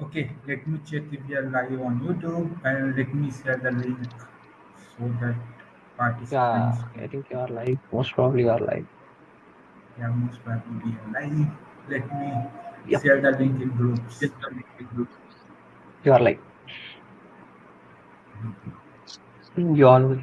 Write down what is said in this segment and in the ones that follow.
Okay, let me check if we are live on YouTube and let me share the link so that participants Yeah, can. I think you are live. Most probably you are live. Yeah, most probably we are live. Let me Yep. share the link in groups. You are live. You all.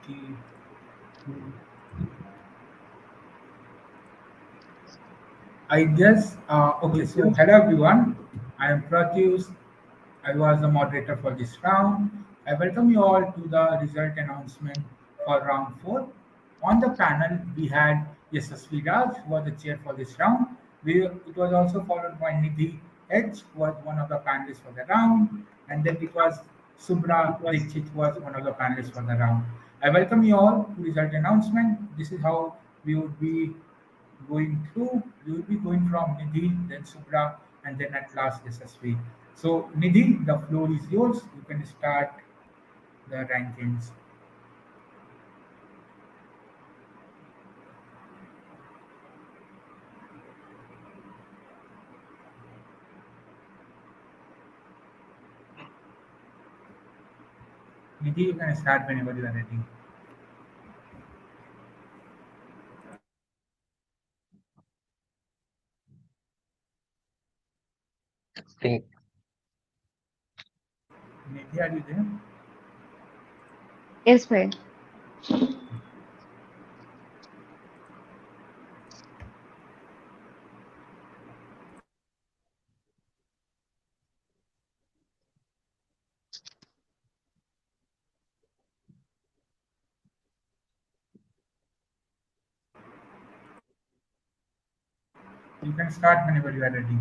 Okay. I guess, okay, so hello everyone. I am Pratyush. I was the moderator for this round. I welcome you all to the result announcement for round 4. On the panel, we had Yashasvi Raj, who was the chair for this round. It was also followed by Nidhi H, who was one of the panelists for the round. And then it was Subra Dikshit, who was one of the panelists for the round. I welcome you all to result announcement. This is how we would be going through. You will be going from Nidhi, then Subra, and then at last SSV. So, Nidhi, the floor is yours. You can start the rankings. Nidhi, you can start whenever you are ready. Think. Nidhi, are you there? Yes, ma'am. You can start whenever you are ready.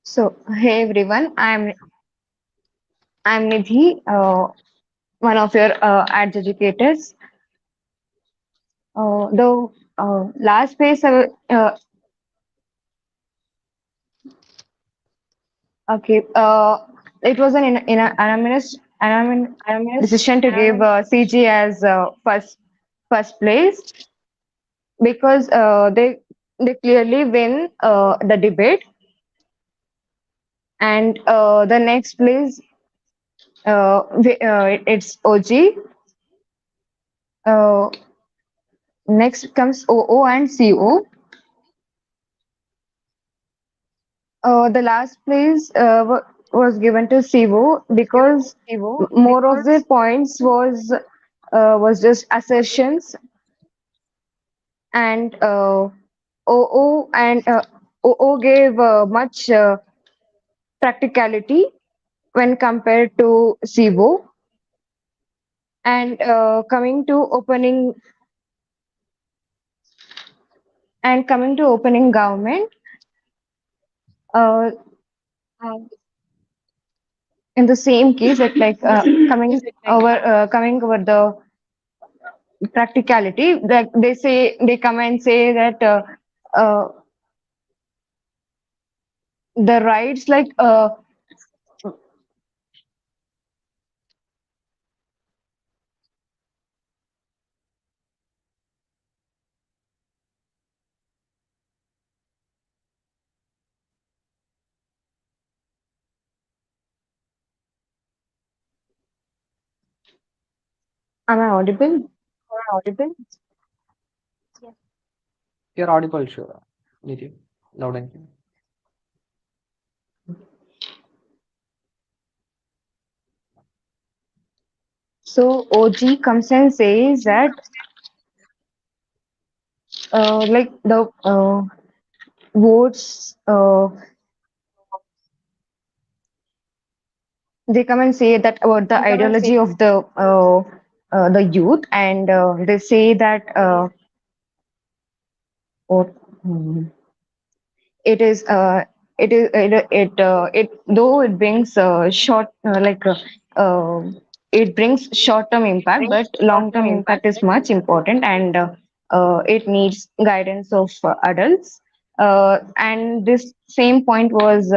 So, hey everyone, I'm Nidhi, one of your ads educators. The last phase, okay, it was an anonymous decision to give CG as first place because they clearly win the debate, and the next place it's OG. Uh, Next comes OO and CO. The last place was given to CO because more of the points was just assertions, and OO gave much practicality when compared to CO. And coming to opening government, uh, in the same case, coming over the practicality, like they come and say that uh, the rights am I audible? You're audible, sure. Nidhi. Loud and clear. So OG comes and says that like the votes they come and say that about the ideology of the the youth, and they say that oh, hmm, it is it though it brings short uh, it brings short term impact, but long term impact is much important, and it needs guidance of adults, and this same point was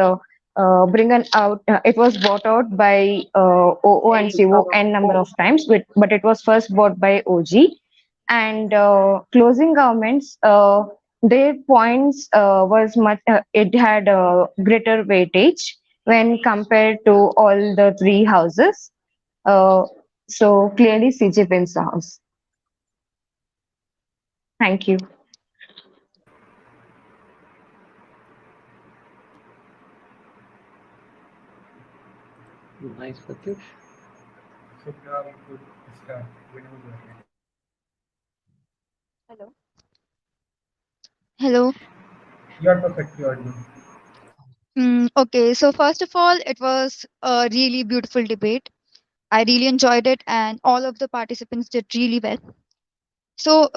bringen out it was brought out by OO and CO n number of times, but it was first brought by OG, and closing governments, their points was much it had a greater weightage when compared to all the three houses. uh, so clearly CJ wins the house. Thank you. Nice, Pratyush. So now you could start whenever you are ready. Hello. Hello. You are perfectly audible. Okay, so first of all, it was a really beautiful debate. I really enjoyed it, and all of the participants did really well. So,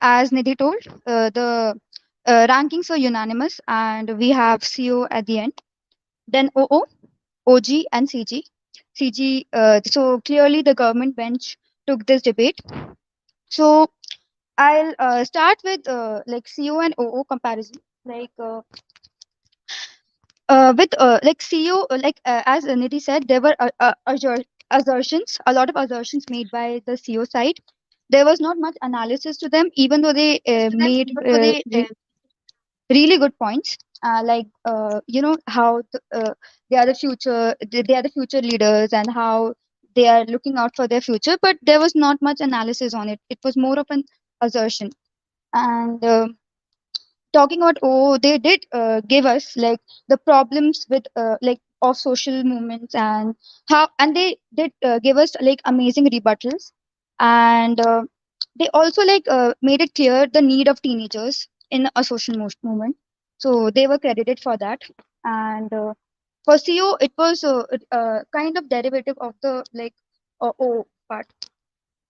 as Nidhi told, the rankings were unanimous, and we have CO at the end, then OO, OG, and CG. CG, so clearly the government bench took this debate. So, I'll start with like CO and OO comparison. Like, with like CEO, as Nidhi said, there were assertions, a lot of assertions made by the CEO side. There was not much analysis to them, even though they made really good points. How they are the future, they are the future leaders, and how they are looking out for their future. But there was not much analysis on it. It was more of an assertion. And talking about, oh, they did give us like the problems with of social movements, and how, and they did give us like amazing rebuttals. And they also made it clear the need of teenagers in a social movement, so they were credited for that. And for CO, it was kind of derivative of the O part.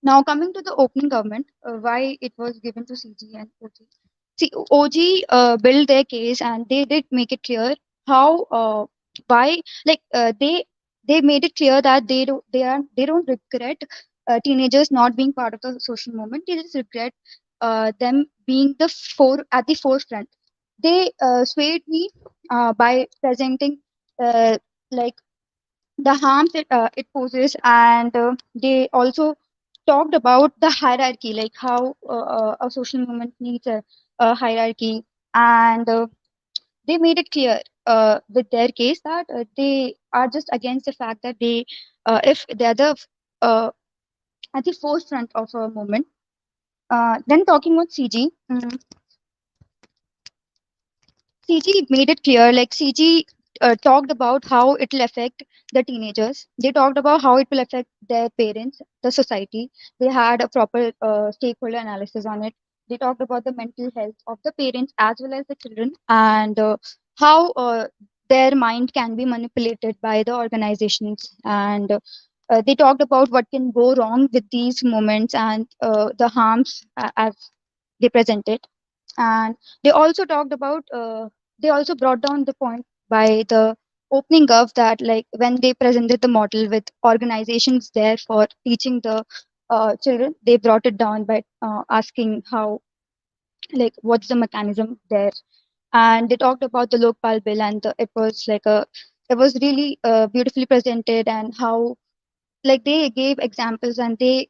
Now coming to the opening government, why it was given to CG and OG. See, OG built their case, and they did make it clear how why they made it clear that they don't regret teenagers not being part of the social movement. They just regret them being at the forefront. They swayed me by presenting uh, like the harms it poses, and they also talked about the hierarchy, like how a social movement needs a hierarchy. And they made it clear with their case that they are just against the fact that they if they are uh, at the forefront of a movement. Then talking about CG, CG made it clear, like CG talked about how it will affect the teenagers. They talked about how it will affect their parents, the society. They had a proper stakeholder analysis on it. They talked about the mental health of the parents as well as the children, and how their mind can be manipulated by the organizations. And they talked about what can go wrong with these moments, and the harms as they presented. And they also talked about they also brought down the point by the opening of that, like when they presented the model with organizations there for teaching the children, they brought it down by asking how, like what's the mechanism there. And they talked about the Lokpal bill, and it was like a, it was really beautifully presented, and how like they gave examples, and they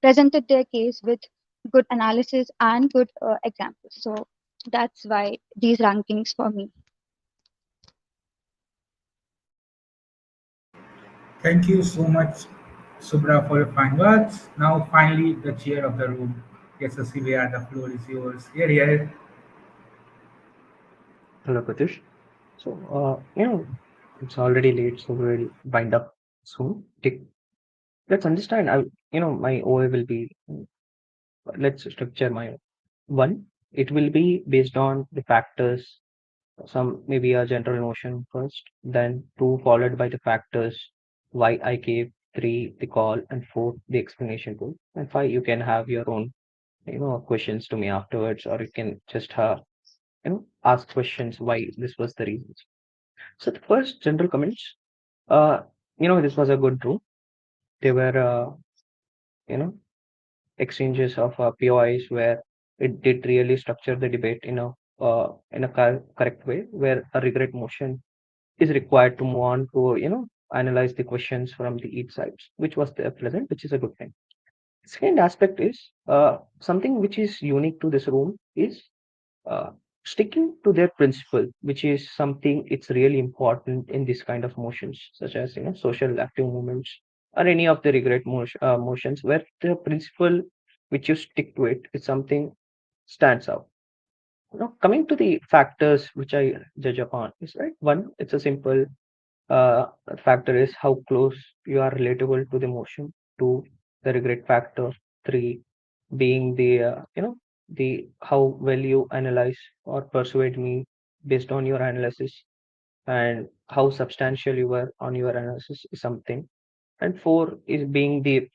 presented their case with good analysis and good examples. So that's why these rankings for me. Thank you so much, Subra, for your fine words. Now, finally, the chair of the room. Yes, Cecilia, the floor is yours. Here, here. Hello, Pratyush. So, it's already late, so we'll wind up soon. Let's understand. My OA will be, let's structure my one. It will be based on the factors, some maybe a general notion first, then two followed by the factors why I gave three, the call, and four, the explanation tool, and five, you can have your own, questions to me afterwards, or you can just have, ask questions why this was the reasons. So the first general comments, uh, this was a good room. There were, you know, exchanges of POIs where it did really structure the debate in a correct way, where a regret motion is required to move on to analyze the questions from the each sides, which was the pleasant, which is a good thing. Second aspect is something which is unique to this room is uh, sticking to their principle, which is something it's really important in this kind of motions, such as social active movements or any of the motions, where the principle which you stick to it is something stands out. Coming to the factors which I judge upon is right. One, it's a simple uh, factor is how close you are relatable to the emotion. Two, the regret factor. Three, being the how well you analyze or persuade me based on your analysis, and how substantial you were on your analysis is something. And four is being the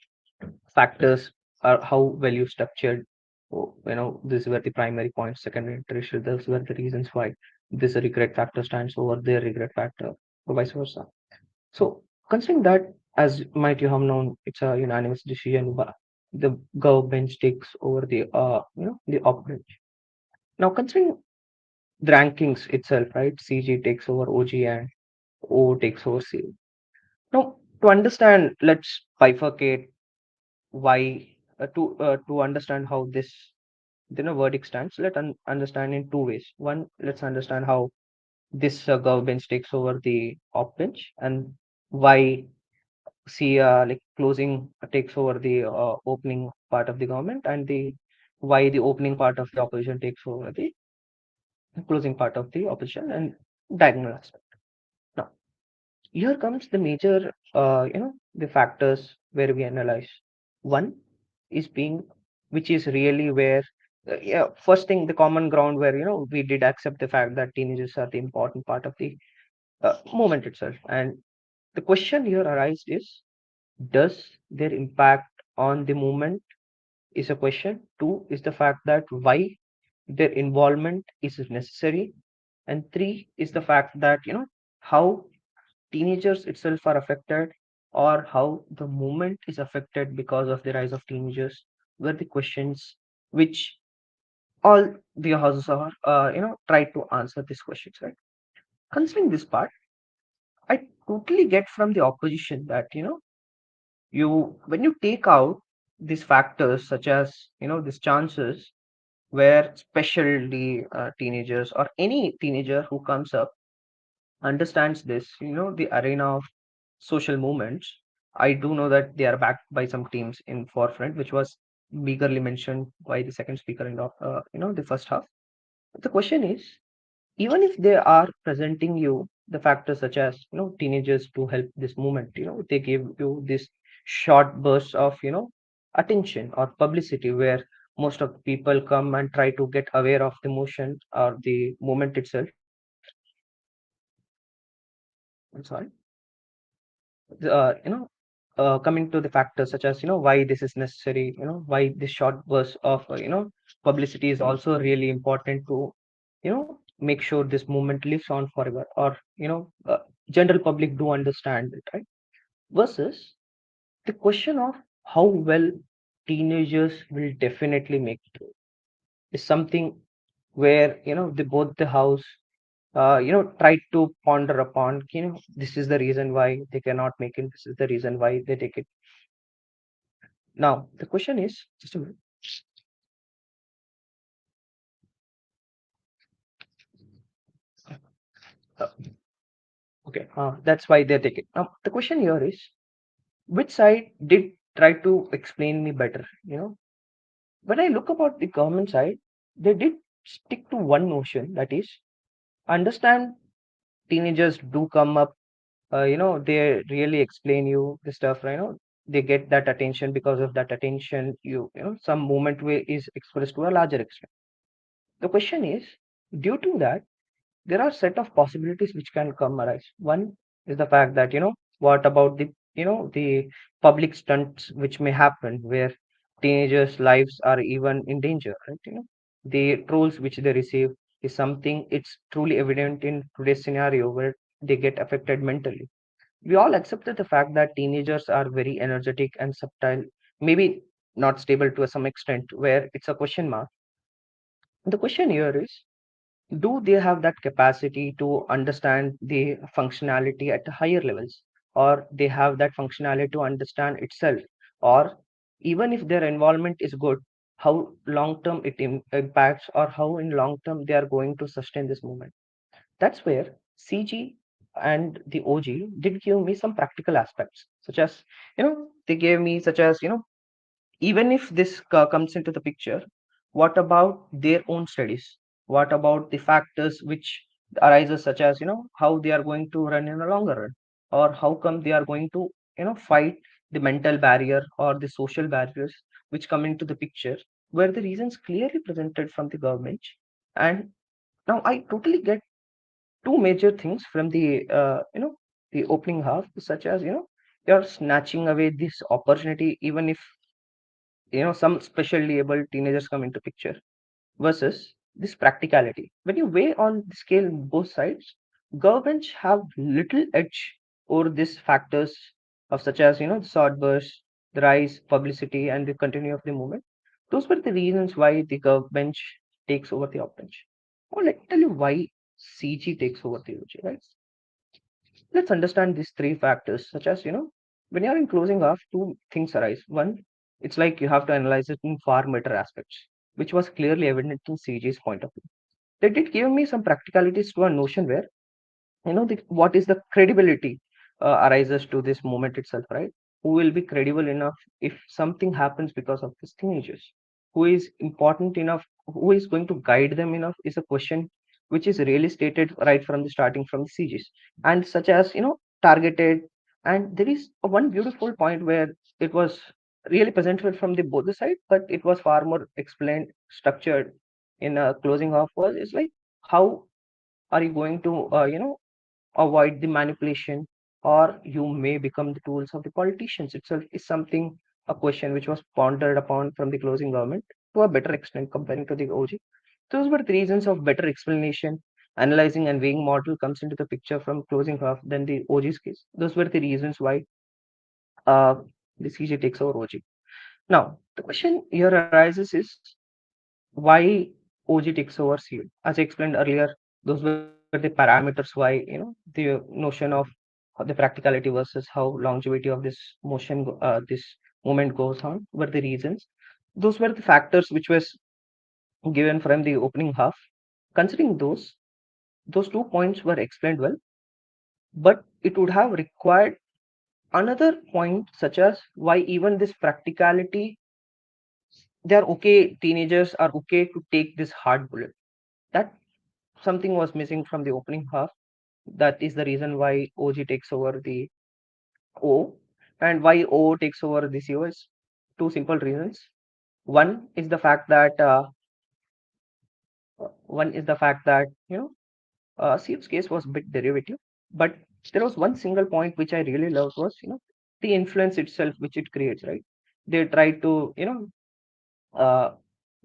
factors are how well you structured. These were the primary points, secondary and tertiary. Those were the reasons why this regret factor stands over their regret factor, or vice versa. So, considering that, as might you have known, it's a unanimous decision, but the gov bench takes over the op bench. Now, considering the rankings itself, right? CG takes over OG and O takes over C. Now, to understand, let's bifurcate why to understand how this verdict stands. Understand in two ways. One, let's understand how this gov bench takes over the op bench, and why see like closing takes over the opening part of the government, and the why the opening part of the opposition takes over the closing part of the opposition, and diagonal aspect. Now here comes the major the factors where we analyze. One is being, which is really where yeah, first thing, the common ground where we did accept the fact that teenagers are the important part of the movement itself. And the question here arises is, does their impact on the movement is a question. Two is the fact that why their involvement is necessary. And three is the fact that how teenagers itself are affected, or how the movement is affected because of the rise of teenagers, were the questions which all the houses are try to answer these questions, right? Considering this part, I totally get from the opposition that you when you take out these factors such as these chances where especially teenagers or any teenager who comes up understands this, the arena of social movements. I do know that they are backed by some teams in forefront, which was meagerly mentioned by the second speaker in the first half. But the question is, even if they are presenting you the factors such as teenagers to help this movement, they give you this short bursts of attention or publicity, where most of the people come and try to get aware of the motion or the movement itself. I'm sorry. Coming to the factors such as why this is necessary, why this short burst of publicity is also really important to make sure this movement lives on forever, or general public do understand it, right? Versus the question of how well teenagers will definitely make it is something where the both the house try to ponder upon, this is the reason why they cannot make it, this is the reason why they take it. Now the question is, just a minute. Uh, okay, that's why they take it. Now the question here is, which side did try to explain me better? When I look about the government side, they did stick to one notion, that is, understand teenagers do come up, they really explain you the stuff, they get that attention. Because of that attention, some movement way is expressed to a larger extent. The question is, due to that, there are set of possibilities which can come arise. One is the fact that what about the the public stunts which may happen where teenagers' lives are even in danger, right? The trolls which they receive is something it's truly evident in today's scenario where they get affected mentally. We all accepted the fact that teenagers are very energetic and subtle, maybe not stable to some extent, where it's a question mark. The question here is, do they have that capacity to understand the functionality at higher levels, or they have that functionality to understand itself, or even if their involvement is good, how long term it impacts, or how in long term they are going to sustain this movement? That's where CG and the OG did give me some practical aspects, such as, they gave me such as, even if this comes into the picture, what about their own studies? What about the factors which arises, such as, how they are going to run in a longer run, or how come they are going to, fight the mental barrier or the social barriers which come into the picture, where the reasons clearly presented from the government. And now I totally get two major things from the opening half, such as, you're snatching away this opportunity even if some specially able teenagers come into picture, versus this practicality. When you weigh on the scale both sides, governments have little edge over these factors of, such as, the short burst, the rise publicity and the continue of the movement. Those were the reasons why the government takes over the bench. Or let me tell you why CG takes over the OG, right? Let's understand these three factors, such as, when you're in closing off, two things arise. One, it's like you have to analyze it in far better aspects, which was clearly evident in CG's point of view. They did give me some practicalities to a notion where, what is the credibility arises to this moment itself, right? Who will be credible enough if something happens because of these teenagers? Who is important enough? Who is going to guide them enough is a question which is really stated right from the starting from the CGs, and such as, targeted. And there is one beautiful point where it was really presented from the both the side, but it was far more explained, structured in a closing off, was is like, how are you going to avoid the manipulation, or you may become the tools of the politicians itself, is something, a question which was pondered upon from the closing government to a better extent comparing to the OG. Those were the reasons of better explanation. Analyzing and weighing model comes into the picture from closing half than the OG's case. Those were the reasons why uh, the CG takes over OG. Now, the question here arises is, why OG takes over CU? As I explained earlier, those were the parameters why, the notion of the practicality versus how longevity of this this movement goes on were the reasons. Those were the factors which was given from the opening half. Considering those 2 points were explained well, but it would have required another point, such as why even this practicality, they are okay, teenagers are okay to take this hard bullet. That something was missing from the opening half. That is the reason why OG takes over the O, and why O takes over the CO is two simple reasons. One is the fact that CF's case was a bit derivative, but there was one single point which I really loved was, the influence itself which it creates, right? They tried to, uh,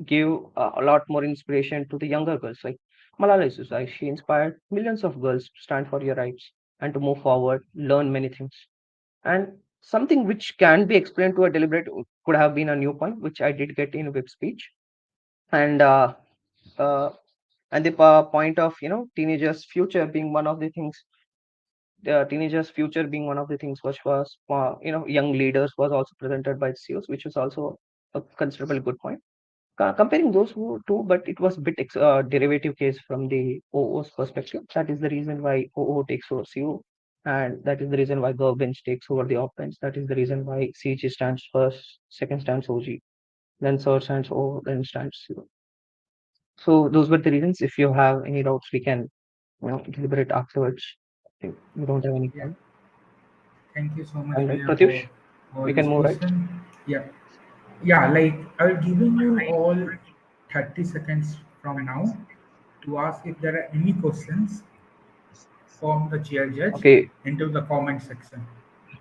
give a lot more inspiration to the younger girls. Like Malala Yousafzai, she inspired millions of girls to stand for your rights and to move forward, learn many things. And something which can be explained to a deliberate could have been a new point, which I did get in web speech. And uh, and the point of, teenagers' future being one of the things, the teenagers' future being one of the things which was, young leaders was also presented by CEOs, which was also a considerable good point. Comparing those two, but it was a bit derivative case from the OO's perspective. That is the reason why OO takes over CO, and that is the reason why Bench takes over the offense. That is the reason why CG stands first, second stands OG, then third stands O, then stands CO. So those were the reasons. If you have any doubts, we can, deliberate afterwards. I think we don't have any Yeah. time. Thank you so much, All right, Priya, Pratyush, for we this can move, right? question. Yeah. Yeah, like I'll giving you all 30 seconds from now to ask if there are any questions from the chair judge Okay, into the comment section.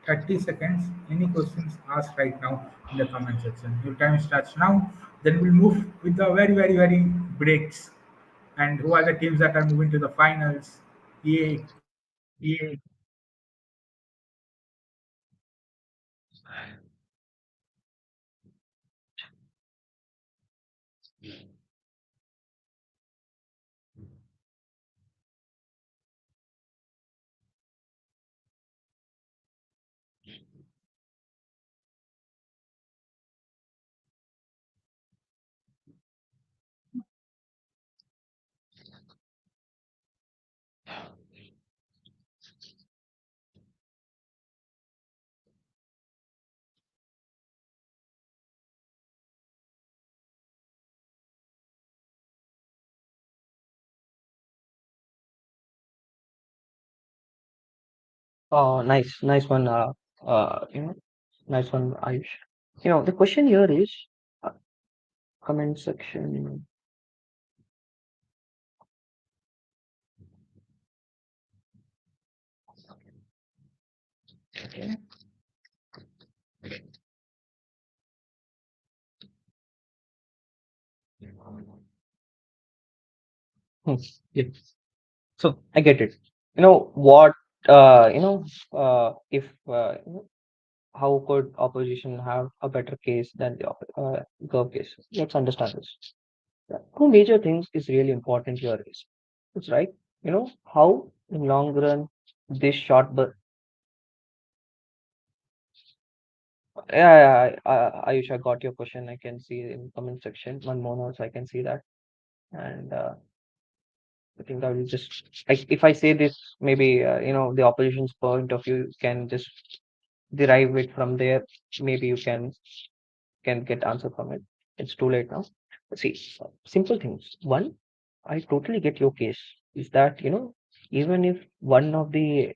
30 seconds. Any questions, ask right now in the comment section. Your time starts now. Then we'll move with the very breaks. And who are the teams that are moving to the finals? Yay. Oh, nice one. You know, nice one, Ayush. The question here is uh, comment section. Okay. Hmm, yeah. So I get it. What? If how could opposition have a better case than the Gov case? Let's understand this. Yeah. Two major things is really important here is it's right. How in long run this short but Ayush, I got your question. I can see in comment section. One more also I can see that. And I think I will just if I say this, maybe the opposition's point of view can just derive it from there. Maybe you can get answer from it. It's too late now. See, simple things. One, I totally get your case. Is that even if one of the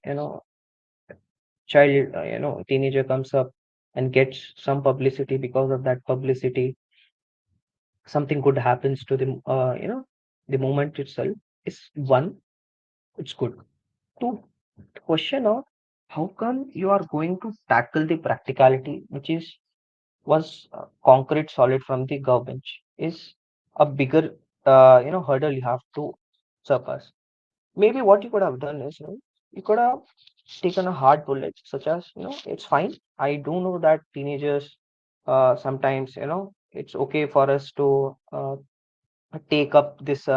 child teenager comes up and gets some publicity, because of that publicity something good happens to the the moment itself, is one, it's good. Two, the question of how come you are going to tackle the practicality which is was concrete solid from the government is a bigger hurdle you have to surpass. Maybe what you could have done is you could have taken a hard bullet, such as it's fine. I do know that teenagers sometimes it's okay for us to take up this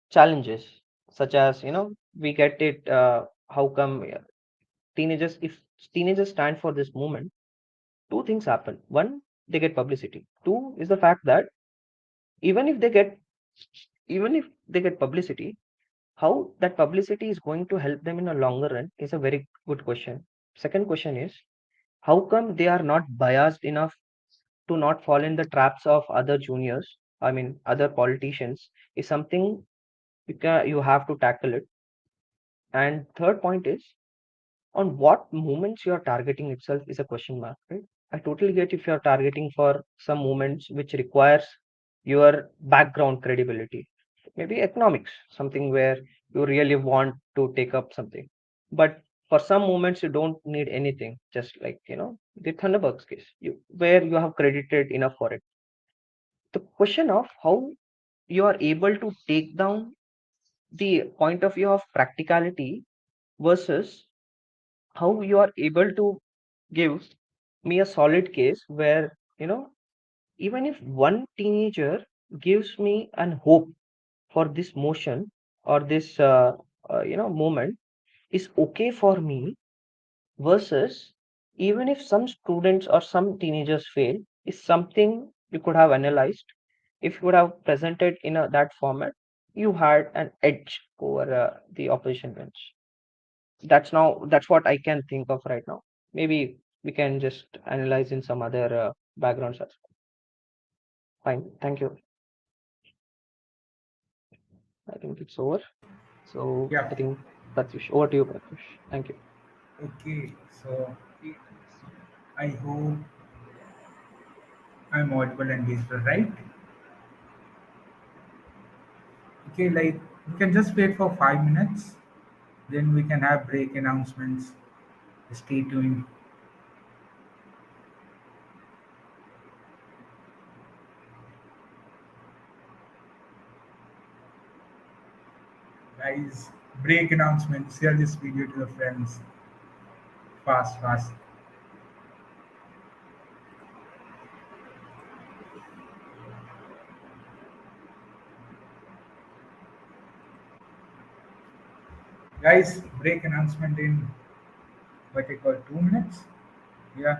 challenges, such as we get it. How come teenagers, if teenagers stand for this movement, two things happen. One, they get publicity. Two is the fact that even if they get even if they get publicity, how that publicity is going to help them in a longer run is a very good question. Second question is how come they are not biased enough to not fall in the traps of other juniors, I mean other politicians, is something you have to tackle it. And third point is on what moments you are targeting itself is a question mark, right? I totally get if you are targeting for some moments which requires your background credibility, maybe economics, something where you really want to take up something. But for some moments you don't need anything, just like the Thunderbugs case, where you have credited enough for it. The question of how you are able to take down the point of view of practicality versus how you are able to give me a solid case where even if one teenager gives me an hope for this motion or this moment is okay for me, versus even if some students or some teenagers fail, is something you could have analyzed. If you would have presented in that format, you had an edge over the opposition bench. That's what I can think of right now. Maybe we can just analyze in some other backgrounds as well. Fine, thank you. I think it's over. So Yeah. I think Pratyush, over to you, Pratyush. Thank you. Okay. So I hope I'm audible and visible, right? Okay, like we can just wait for 5 minutes, then we can have break announcements. Stay tuned. Guys, break announcement. Share this video to your friends. Fast, fast. Guys, break announcement in what I call 2 minutes. Yeah.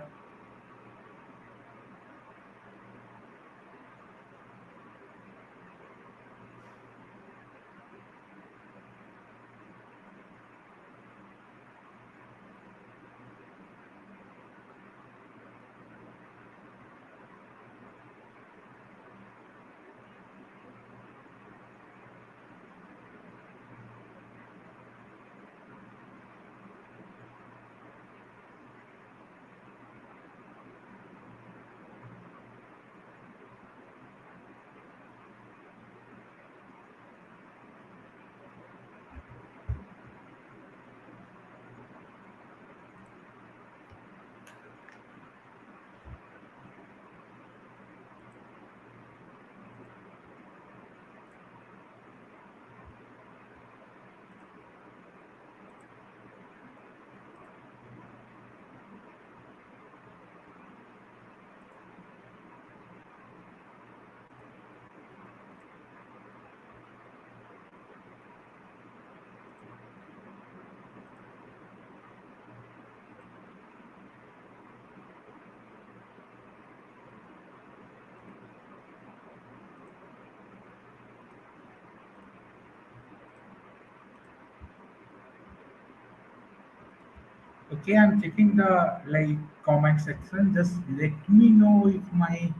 Okay, I'm checking the comment section. Just let me know if my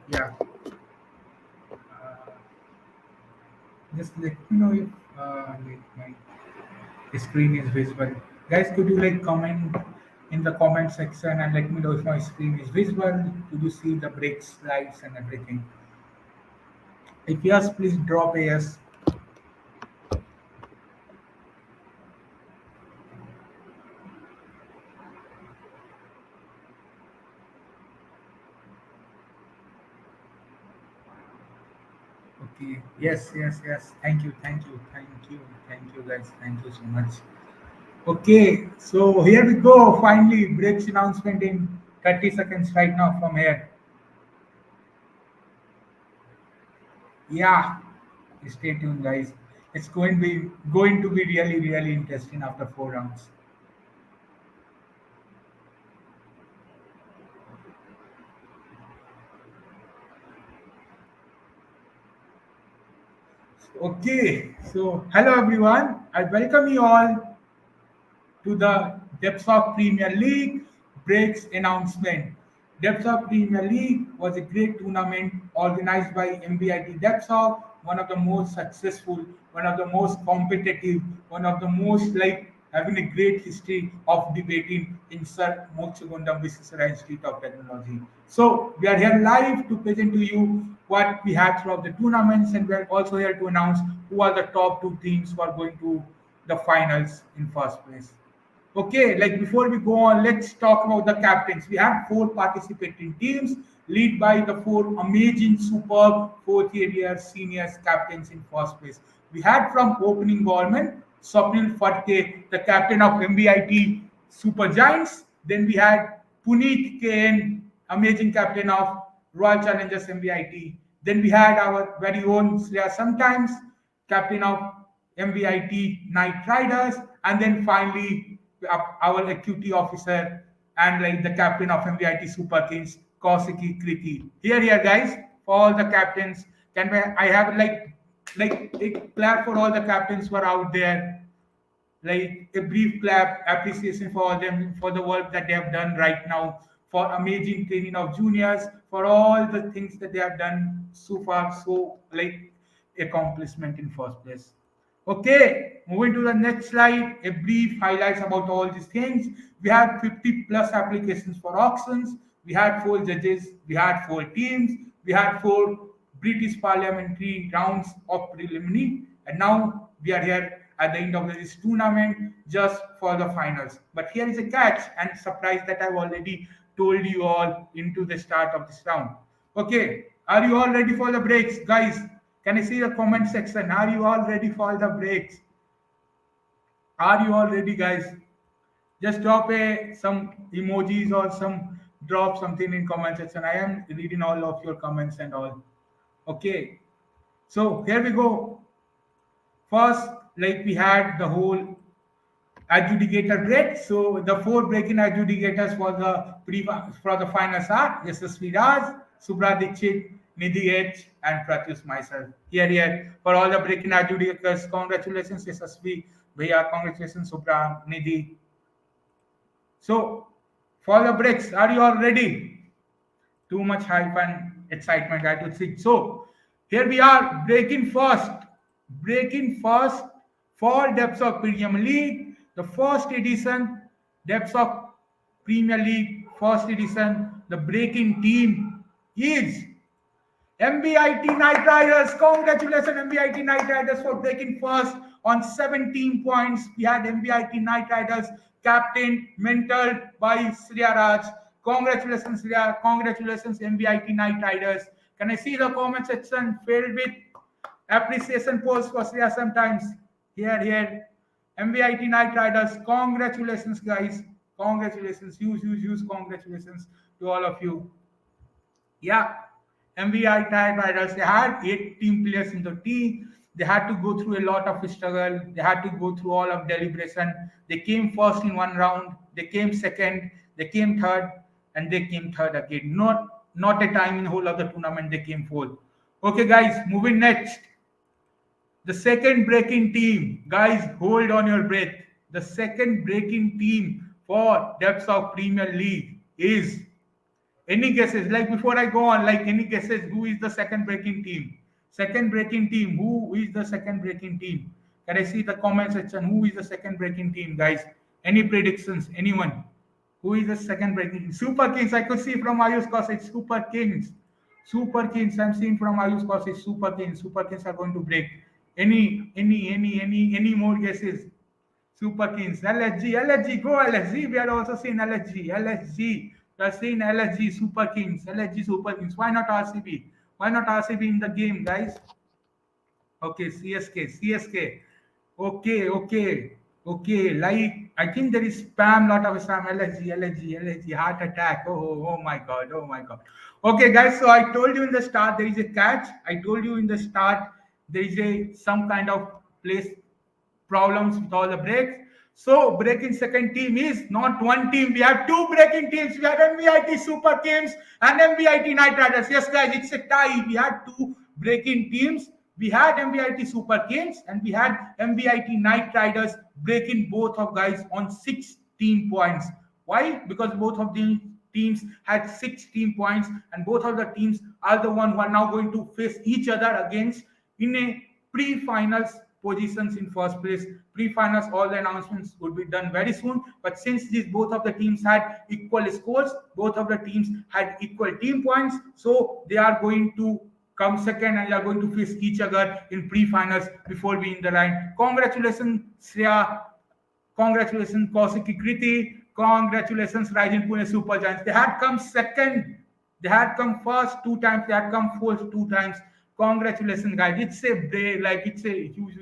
yeah. Uh, just let me know if my screen is visible. Guys, could you comment in the comment section and let me know if my screen is visible? Could you see the break slides and everything? If yes, please drop a yes. Okay. Yes, yes, yes. Thank you, thank you, thank you, thank you, guys. Thank you so much. Okay, so here we go. Finally, breaks announcement in 30 seconds right now from here. Yeah, stay tuned, guys. It's going to be really really interesting after 4 rounds. Okay, so hello everyone. I welcome you all to the Depths of Premier League breaks announcement. Depths of Premier League was a great tournament organized by MVIT Depths of, one of the most successful, one of the most competitive, one of the most having a great history of debating in Sir Moksagundam Visvesvaraya Institute of Technology. So we are here live to present to you what we had throughout the tournaments, and we are also here to announce who are the top two teams who are going to the finals in first place. Okay, before we go on, let's talk about the captains. We have four participating teams, led by the four amazing, superb fourth-year seniors captains in first place. We had from opening government, Swapnil Fatke, the captain of MBIT Super Giants. Then we had Puneet KN, amazing captain of Royal Challengers MBIT. Then we had our very own Sriya Sometimes, captain of MVIT Knight Riders, and then finally our equity officer and the captain of MVIT Super Kings, Kosiki Kriti. Here, guys, for all the captains. I have a clap for all the captains who are out there, a brief clap appreciation for all them for the work that they have done right now, for amazing training of juniors, for all the things that they have done so far, so accomplishment in first place. Okay, moving to the next slide, a brief highlights about all these things. We had 50 plus applications for auctions. We had four judges. We had four teams. We had four British parliamentary rounds of preliminary. And now we are here at the end of this tournament just for the finals. But here is a catch and surprise that I've already told you all into the start of this round. Okay, are you all ready for the breaks, guys? Can I see the comment section? Are you all ready for the breaks? Are you all ready, guys? Just drop some emojis or some drop something in comment section. I am reading all of your comments and all. Okay. So here we go. First, like we had the whole adjudicator break. So the four breaking adjudicators for the finals are SSV Raj, Subra Dikshit, Nidhi H, and Pratyush myself. Here. For all the breaking adjudicators, congratulations SSV, Bhaiya, congratulations Subra, Nidhi. So for the breaks, are you all ready? Too much hype and excitement, I would think. So here we are, breaking first for depths of Premier League, the first edition, depths of Premier League, first edition. The breaking team is MBIT Knight Riders. Congratulations, MBIT Knight Riders, for breaking first on 17 points. We had MBIT Knight Riders, captain, mentored by Sriya Raj. Congratulations, Sriya. Congratulations, MBIT Knight Riders. Can I see the comment section filled with appreciation posts for Sriya sometimes? Here. MBIT Knight Riders. Congratulations, guys. Congratulations. Huge congratulations to all of you. Yeah, MVI Tide Riders, they had 8 team players in the team. They had to go through a lot of struggle. They had to go through all of deliberation. They came first in one round. They came second. They came third, and they came third again. Not a time in the whole of the tournament they came fourth. Okay, guys, moving next. The second breaking team, guys, hold on your breath. The second breaking team for depths of Premier League is, any guesses? Like before I go on, like any guesses? Who is the second breaking team? Second breaking team. Who is the second breaking team? Can I see the comment section? Who is the second breaking team, guys? Any predictions? Anyone? Who is the second breaking team? Super Kings. I could see from Ayush Kos, it's Super Kings. Super Kings. I'm seeing from Ayush Kos, it's Super Kings. Super Kings are going to break. Any more guesses? Super Kings, LSG, go LSG. We are also seeing LSG. We are seeing LSG, Super Kings, LSG, Super Kings. Why not RCB? Why not RCB in the game, guys? Okay, CSK. Okay. Like, I think there is spam, lot of spam. LSG, heart attack. Oh my god. Okay, guys. So I told you in the start there is a catch. I told you in the start there is some kind of place problems with all the breaks. So breaking second team is not one team. We have two breaking teams. We have MVIT Super Teams and MVIT Knight Riders. Yes, guys, it's a tie. We had two breaking teams. We had MVIT Super Kings and we had MVIT Knight Riders breaking both of guys on 16 points. Why? Because both of the teams had 16 points and both of the teams are the one who are now going to face each other against in a pre-finals positions in first place. Pre-finals, all the announcements would be done very soon. But since these both of the teams had equal scores, both of the teams had equal team points, so they are going to come second and they are going to face each other in pre-finals before we in the line. Congratulations, Shreya. Congratulations, Kausiki Kriti. Congratulations, Rising Pune Super Giants. They had come second. They had come first 2 times. They had come fourth 2 times. Congratulations, guys. It's a break, like it's a huge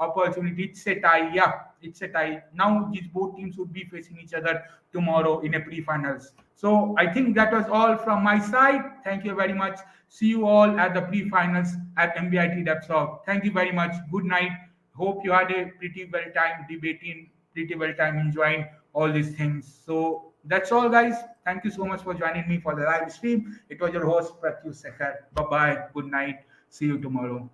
opportunity. It's a tie. Yeah, it's a tie. Now these both teams would be facing each other tomorrow in a pre-finals. So I think that was all from my side. Thank you very much. See you all at the pre-finals at MBIT Depsog. Thank you very much. Good night. Hope you had a pretty well time debating, pretty well time enjoying all these things. So that's all, guys. Thank you so much for joining me for the live stream. It was your host, Pratyush Sekhar. Bye bye. Good night. See you tomorrow.